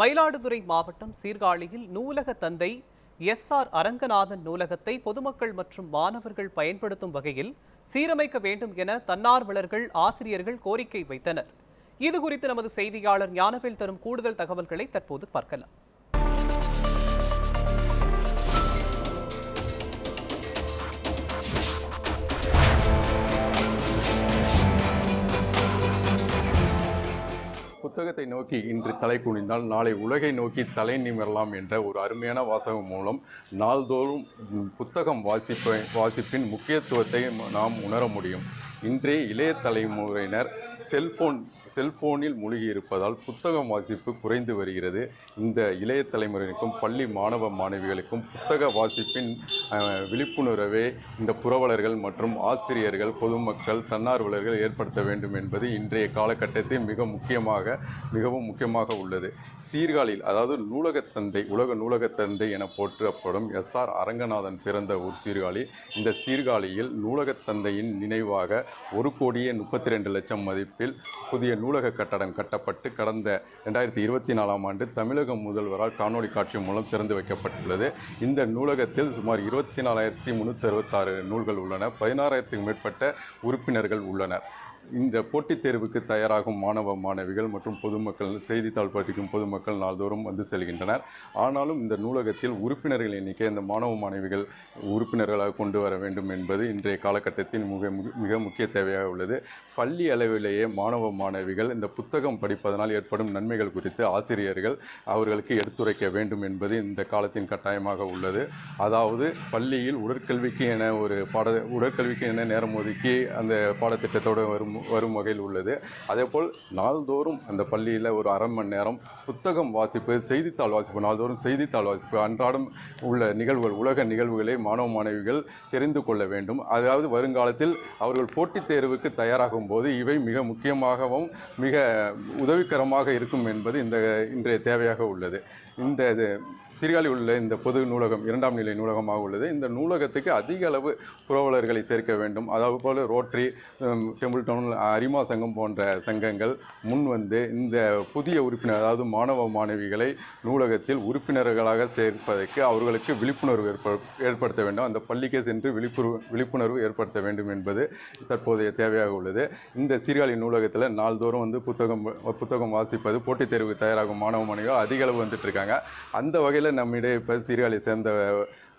மயிலாடுதுறை மாவட்டம் சீர்காழியில் நூலக தந்தை எஸ்.ஆர். அரங்கநாதன் நூலகத்தை பொதுமக்கள் மற்றும் மாணவர்கள் பயன்படுத்தும் வகையில் சீரமைக்க வேண்டும் என தன்னார்வலர்கள், ஆசிரியர்கள் கோரிக்கை வைத்தனர். இதுகுறித்து நமது செய்தியாளர் ஞானவேல் தரும் கூடுதல் தகவல்களை தற்போது பார்க்கலாம். புத்தகத்தை நோக்கி இன்று தலை குனிந்தால் நாளை உலகை நோக்கி தலை நிமிரலாம் என்ற ஒரு அருமையான வாசகம் மூலம் நாள்தோறும் புத்தகம் வாசிப்பின் முக்கியத்துவத்தை நாம் உணர முடியும். இன்றைய இளைய தலைமுறையினர் செல்போனில் மூழ்கி இருப்பதால் புத்தகம் வாசிப்பு குறைந்து வருகிறது. இந்த இளைய தலைமுறையினருக்கும் பள்ளி மாணவ மாணவிகளுக்கும் புத்தக வாசிப்பின் விழிப்புணர்வை இந்த புரவலர்கள் மற்றும் ஆசிரியர்கள், பொதுமக்கள், தன்னார்வலர்கள் ஏற்படுத்த வேண்டும் என்பது இன்றைய காலகட்டத்தில் மிகவும் முக்கியமாக உள்ளது. சீர்காழியில், அதாவது நூலகத்தந்தை, உலக நூலகத்தந்தை என போற்றப்படும் எஸ்.ஆர். அரங்கநாதன் பிறந்த ஊர் சீர்காழி. இந்த சீர்காழியில் நூலகத்தந்தையின் நினைவாக 1,32,00,000 மதிப்பில் புதிய நூலக கட்டடம் கட்டப்பட்டு கடந்த 2024ஆம் ஆண்டு தமிழக முதல்வரால் காணொலி காட்சி மூலம் திறந்து வைக்கப்பட்டுள்ளது. இந்த நூலகத்தில் சுமார் 24,366 நூல்கள் உள்ளன. 16,000க்கும் மேற்பட்ட உறுப்பினர்கள் உள்ளனர். இந்த போட்டித் தேர்வுக்கு தயாராகும் மாணவ மாணவிகள் மற்றும் பொதுமக்கள், செய்தித்தாள் படிக்கும் பொதுமக்கள் நாள்தோறும் வந்து செல்கின்றனர். ஆனாலும் இந்த நூலகத்தில் உறுப்பினர்கள் எண்ணிக்கை இந்த மாணவ மாணவிகள் உறுப்பினர்களாக கொண்டு வர வேண்டும் என்பது இன்றைய காலகட்டத்தில் மிக முக்கிய தேவையாக உள்ளது. பள்ளி அளவிலேயே மாணவ மாணவிகள் இந்த புத்தகம் படிப்பதனால் ஏற்படும் நன்மைகள் குறித்து ஆசிரியர்கள் அவர்களுக்கு எடுத்துரைக்க வேண்டும் என்பது இந்த காலத்தின் கட்டாயமாக உள்ளது. அதாவது பள்ளியில் உடற்கல்விக்கு என நேரம் ஒதுக்கி அந்த பாடத்திட்டத்தோடு வரும் வகையில் உள்ளது. அதேபோல் நாள்தோறும் அந்த பள்ளியில் ஒரு அரை மணி நேரம் புத்தகம் வாசிப்பு, செய்தித்தாள் வாசிப்பு, நாள்தோறும் செய்தித்தாள் வாசிப்பு, அன்றாடம் உள்ள நிகழ்வுகள், உலக நிகழ்வுகளை மாணவ மாணவிகள் தெரிந்து கொள்ள வேண்டும். அதாவது வருங்காலத்தில் அவர்கள் போட்டித் தேர்வுக்கு தயாராகும் போது இவை மிக முக்கியமாகவும் மிக உதவிகரமாக இருக்கும் என்பது இன்றைய தேவையாக உள்ளது. இந்த சீர்காழி உள்ள இந்த பொது நூலகம் 2ஆம் நிலை நூலகமாக உள்ளது. இந்த நூலகத்துக்கு அதிக அளவு புரவலர்களை சேர்க்க வேண்டும். அதாவது போல் ரோட்டரி, டெம்பிள் டவுன், அரிமா சங்கம் போன்ற சங்கங்கள் முன்வந்து இந்த புதிய உறுப்பினர், அதாவது மாணவ மாணவிகளை நூலகத்தில் உறுப்பினர்களாக சேர்ப்பதற்கு அவர்களுக்கு விழிப்புணர்வு ஏற்படுத்த வேண்டும். அந்த பள்ளிக்கே சென்று விழிப்புணர்வு ஏற்படுத்த வேண்டும் என்பது தற்போதைய தேவையாக உள்ளது. இந்த சீர்காழி நூலகத்தில் நாள்தோறும் வந்து புத்தகம் வாசிப்பது, போட்டித் தேர்வு தயாராகும் மாணவ மாணவிகள் அதிக அளவு வந்துட்டு இருக்காங்க. அந்த வகையில் நம்மிடையே இப்போ சீர்காழியை சேர்ந்த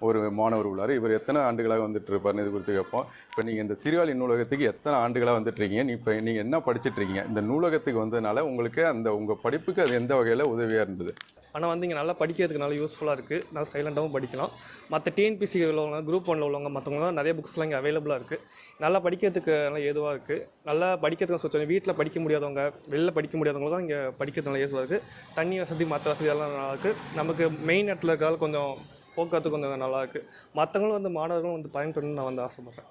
ஒரு மாணவர் உள்ளார். இவர் எத்தனை ஆண்டுகளாக வந்துட்டு இருப்பார்னு இது குறித்து கேட்போம். இப்போ நீங்கள் இந்த சீர்காழி நூலகத்துக்கு எத்தனை ஆண்டுகளாக வந்துட்டுருக்கீங்க? இப்போ நீங்கள் என்ன படிச்சுட்ருக்கீங்க? இந்த நூலகத்துக்கு வந்ததுனால உங்களுக்கு உங்கள் படிப்புக்கு அது எந்த வகையில் உதவியாக இருந்தது? ஆனால் இங்கே நல்லா படிக்கிறதுக்கு நல்லா யூஸ்ஃபுல்லாக இருக்குது. நான் சைலண்ட்டாகவும் படிக்கலாம். மற்ற டிஎன்பிசி உள்ளவங்க, குரூப் 1 உள்ளவங்க, மற்றவங்களாம் நிறைய புக்ஸ்லாம் இங்கே அவைலபிளாக இருக்குது. நல்லா படிக்கிறதுக்கு நல்லா ஏதுவாக இருக்குது. நல்லா படிக்கிறதுக்கு சொல்லுங்கள். வீட்டில் படிக்க முடியாதவங்க, வெளில படிக்க முடியாதவங்க தான் இங்கே படிக்கிறது நல்லா ஏதுவாக இருக்குது. தண்ணி வசதி, மற்ற வசதியெல்லாம் நல்லா இருக்குது. நமக்கு மெயின் இடத்துல இருக்கிறதால கொஞ்சம் போக்குவரத்து கொஞ்சம் நல்லாயிருக்கு. மற்றவங்களும் வந்து மாணவர்களும் வந்து பயன்படணும்னு நான் வந்து ஆசைப்பட்றேன்.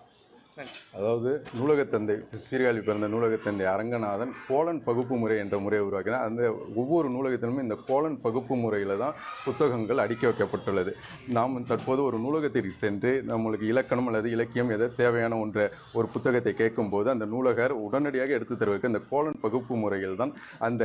அதாவது நூலகத்தந்தை, சீர்காழி பிறந்த நூலகத்தந்தை அரங்கநாதன் கோலன் பகுப்பு முறை என்ற முறையை உருவாக்கினார். அந்த ஒவ்வொரு நூலகத்திலுமே இந்த கோலன் பகுப்பு முறையில் தான் புத்தகங்கள் அடுக்கி வைக்கப்பட்டுள்ளது. நாம் தற்போது ஒரு நூலகத்திற்கு சென்று நம்மளுக்கு இலக்கணம் அல்லது இலக்கியம் எதை தேவையான ஒரு புத்தகத்தை கேட்கும்போது அந்த நூலகர் உடனடியாக எடுத்து தருவதற்கு இந்த கோலன் பகுப்பு முறையில் தான் அந்த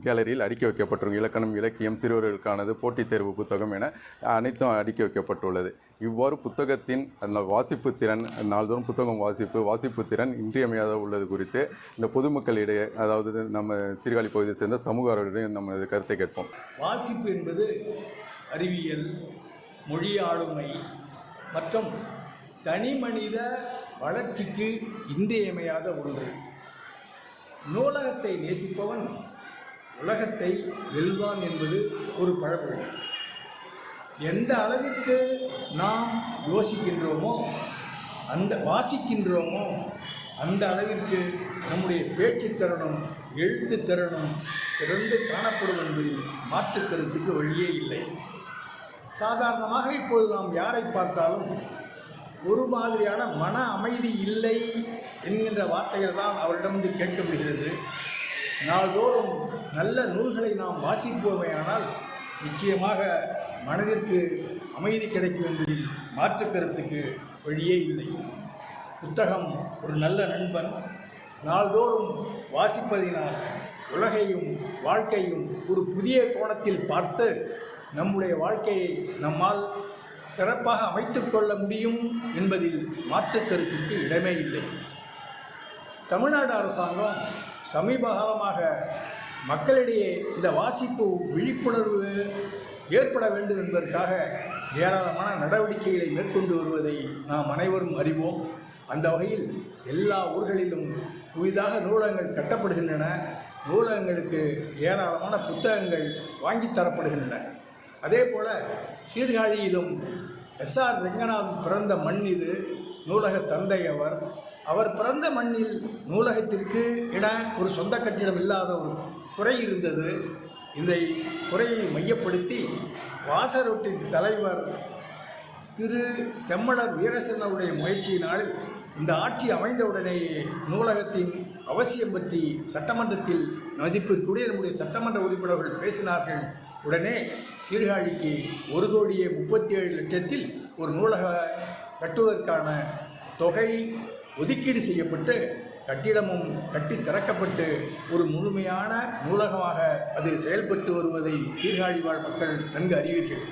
கேலரியில் அடுக்கி வைக்கப்பட்டிருக்கும். இலக்கணம், இலக்கியம், சிறுவர்களுக்கானது, போட்டித் தேர்வு புத்தகம் என அனைத்தும் அடுக்கி வைக்கப்பட்டுள்ளது. இவ்வாறு புத்தகத்தின் அந்த வாசிப்பு திறன், நாள்தோறும் புத்தகம் வாசிப்பு திறன் இன்றியமையாத உள்ளது குறித்து இந்த பொதுமக்களிடையே, அதாவது நம்ம சீர்காழி பகுதியை சேர்ந்த சமூக ஆர்வலர்களிடையே நம்ம கருத்தை கேட்போம். வாசிப்பு என்பது அறிவியல், மொழி ஆளுமை மற்றும் தனி மனித வளர்ச்சிக்கு இன்றியமையாத ஒன்று. நூலகத்தை நேசிப்பவன் உலகத்தை வெல்வான் என்பது ஒரு பழமொழி. எந்த அளவிற்கு நாம் யோசிக்கின்றோமோ, வாசிக்கின்றோமோ, அந்த அளவிற்கு நம்முடைய பேச்சு திறனும் எழுத்து திறனும் சிறந்து காணப்படும் என்பதில் மாற்று கருத்துக்கு வழியே இல்லை. சாதாரணமாக இப்போது நாம் யாரை பார்த்தாலும் ஒரு மாதிரியான மன அமைதி இல்லை என்கின்ற வார்த்தைகள் தான் அவரிடமிருந்து கேட்க முடிகிறது. நாள்தோறும் நல்ல நூல்களை நாம் வாசிப்போமேயானால் நிச்சயமாக மனதிற்கு அமைதி கிடைக்கும் என்பதில் மாற்று கருத்துக்கு வழியே இல்லை. புத்தகம் ஒரு நல்ல நண்பன். நாள்தோறும் வாசிப்பதினால் உலகையும் வாழ்க்கையும் ஒரு புதிய கோணத்தில் பார்த்து நம்முடைய வாழ்க்கையை நம்மால் சிறப்பாக அமைத்துக் கொள்ள முடியும் என்பதில் மாற்று கருத்துக்கு இடமே இல்லை. தமிழ்நாடு அரசாங்கம் சமீப காலமாக மக்களிடையே இந்த வாசிப்பு விழிப்புணர்வு ஏற்பட வேண்டும் என்பதற்காக ஏராளமான நடவடிக்கைகளை மேற்கொண்டு வருவதை நாம் அனைவரும் அறிவோம். அந்த வகையில் எல்லா ஊர்களிலும் புதிதாக நூலகங்கள் கட்டப்படுகின்றன. நூலகங்களுக்கு ஏராளமான புத்தகங்கள் வாங்கித் தரப்படுகின்றன. அதே போல் சீர்காழியிலும் எஸ்ஆர் ரெங்கநாதன் பிறந்த மண் இது. நூலக தந்தை அவர் பிறந்த மண்ணில் நூலகத்திற்கு என ஒரு சொந்த கட்டிடம் இல்லாத ஒரு குறை இருந்தது. இந்த குறையை மையப்படுத்தி வாசரோட்டின் தலைவர் திரு செம்மலர் வீரசேனருடைய முயற்சியினால் இந்த ஆட்சி அமைந்தவுடனேயே நூலகத்தின் அவசியம் பற்றி சட்டமன்றத்தில் மதிப்பிற்குரிய நம்முடைய சட்டமன்ற உறுப்பினர்கள் பேசினார்கள். உடனே சீர்காழிக்கு 1,37,00,000 ஒரு நூலக கட்டுவதற்கான தொகை ஒதுக்கீடு செய்யப்பட்டு கட்டிடமும் கட்டி திறக்கப்பட்டு ஒரு முழுமையான நூலகமாக அது செயல்பட்டு வருவதை சீர்காழி வாழ் மக்கள் நன்கு அறிவீர்கள்.